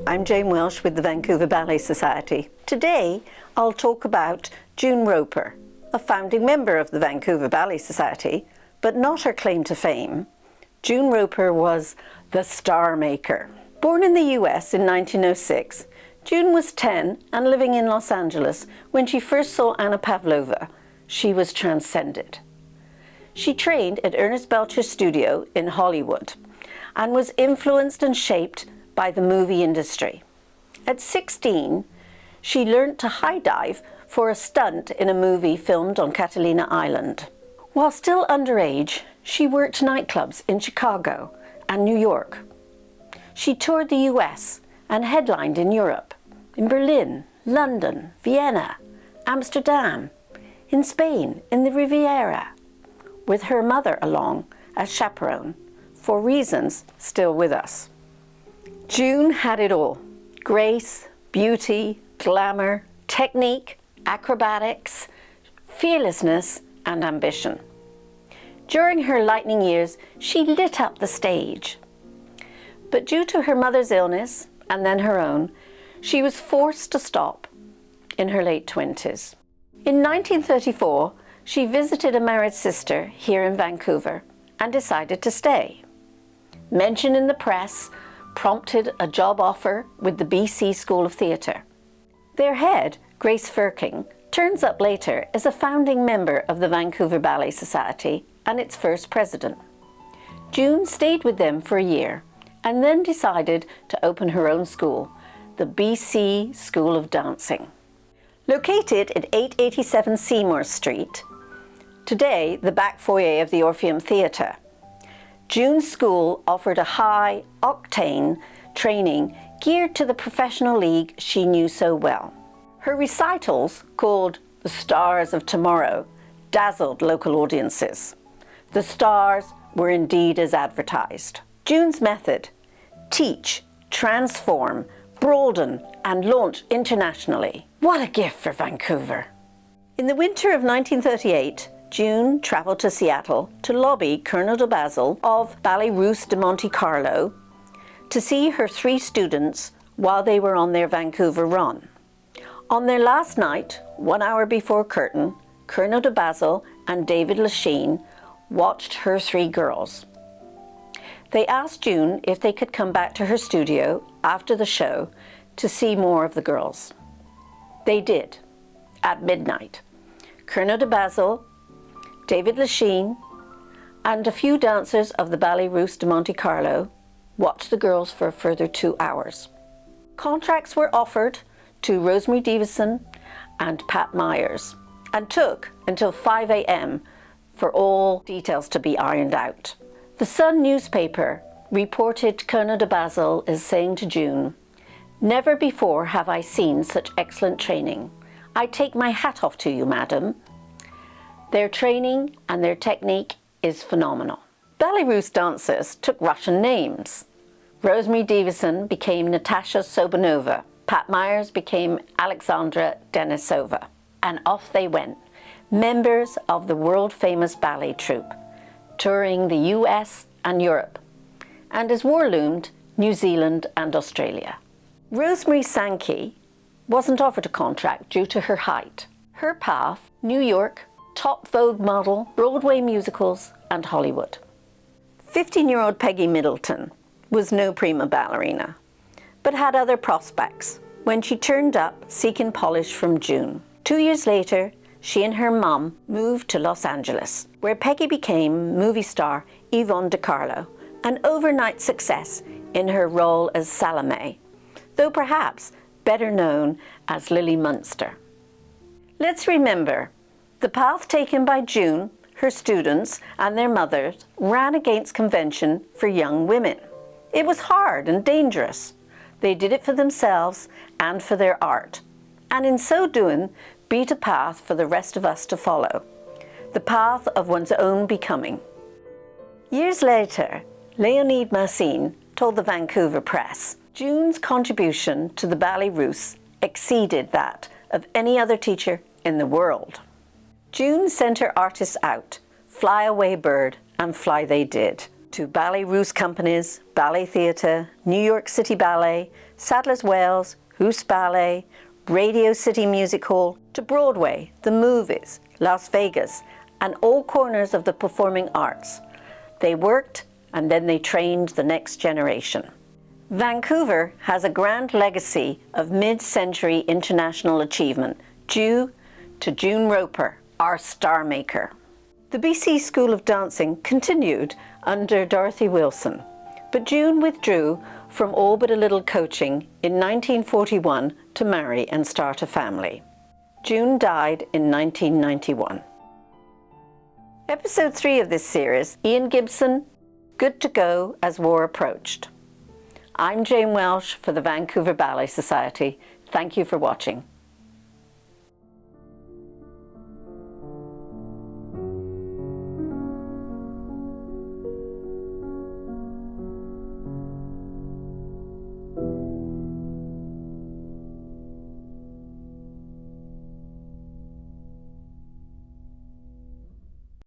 I'm Jane Welsh with the Vancouver Ballet Society. Today, I'll talk about June Roper, a founding member of the Vancouver Ballet Society, but not her claim to fame. June Roper was the StarMaker. Born in the US in 1906, June was 10 and living in Los Angeles when she first saw Anna Pavlova. She was transcended. She trained at Ernest Belcher's studio in Hollywood and was influenced and shaped by the movie industry. At 16, she learned to high dive for a stunt in a movie filmed on Catalina Island. While still underage, she worked nightclubs in Chicago and New York. She toured the US and headlined in Europe, in Berlin, London, Vienna, Amsterdam, in Spain, in the Riviera, with her mother along as chaperone, for reasons still with us. June had it all: grace, beauty, glamour, technique, acrobatics, fearlessness, and ambition. During her lightning years, she lit up the stage. But due to her mother's illness, and then her own, she was forced to stop in her late 20s. In 1934, she visited a married sister here in Vancouver and decided to stay. Mention in the press prompted a job offer with the BC School of Theatre. Their head, Grace Firking, turns up later as a founding member of the Vancouver Ballet Society and its first president. June stayed with them for a year and then decided to open her own school, the BC School of Dancing. Located at 887 Seymour Street, today the back foyer of the Orpheum Theatre, June's school offered a high-octane training geared to the professional league she knew so well. Her recitals, called The Stars of Tomorrow, dazzled local audiences. The stars were indeed as advertised. June's method: teach, transform, broaden, and launch internationally. What a gift for Vancouver! In the winter of 1938, June travelled to Seattle to lobby Colonel de Basel of Ballet Russe de Monte Carlo to see her 3 students while they were on their Vancouver run. On their last night, 1 hour before curtain, Colonel de Basel and David Lachine watched her 3 girls. They asked June if they could come back to her studio after the show to see more of the girls. They did, at midnight. Colonel de Basel, David Lachine, and a few dancers of the Ballet Russe de Monte Carlo watched the girls for a further 2 hours. Contracts were offered to Rosemary Davidson and Pat Myers, and took until 5 a.m. for all details to be ironed out. The Sun newspaper reported Colonel de Basel as saying to June, "Never before have I seen such excellent training. I take my hat off to you, madam. Their training and their technique is phenomenal." Ballet Russe dancers took Russian names. Rosemary Davidson became Natasha Sobanova. Pat Myers became Alexandra Denisova. And off they went, members of the world-famous ballet troupe, touring the US and Europe, and as war loomed, New Zealand and Australia. Rosemary Sankey wasn't offered a contract due to her height. Her path: New York, top Vogue model, Broadway musicals, and Hollywood. 15-year-old Peggy Middleton was no prima ballerina, but had other prospects when she turned up seeking polish from June. 2 years later, she and her mum moved to Los Angeles, where Peggy became movie star Yvonne De Carlo, an overnight success in her role as Salome, though perhaps better known as Lily Munster. Let's remember, the path taken by June, her students, and their mothers ran against convention for young women. It was hard and dangerous. They did it for themselves and for their art, and in so doing, beat a path for the rest of us to follow, the path of one's own becoming. Years later, Leonide Massine told the Vancouver Press, "June's contribution to the Ballet Russe exceeded that of any other teacher in the world." June sent her artists out, fly away bird, and fly they did. to ballet Russe companies, Ballet Theatre, New York City Ballet, Sadler's Wells, House Ballet, Radio City Music Hall, to Broadway, the movies, Las Vegas, and all corners of the performing arts. They worked and then they trained the next generation. Vancouver has a grand legacy of mid-century international achievement due to June Roper, our StarMaker. The BC School of Dancing continued under Dorothy Wilson, but June withdrew from all but a little coaching in 1941 to marry and start a family. June died in 1991. Episode 3 of this series, Ian Gibson, Good to Go as War Approached. I'm Jane Welsh for the Vancouver Ballet Society. Thank you for watching.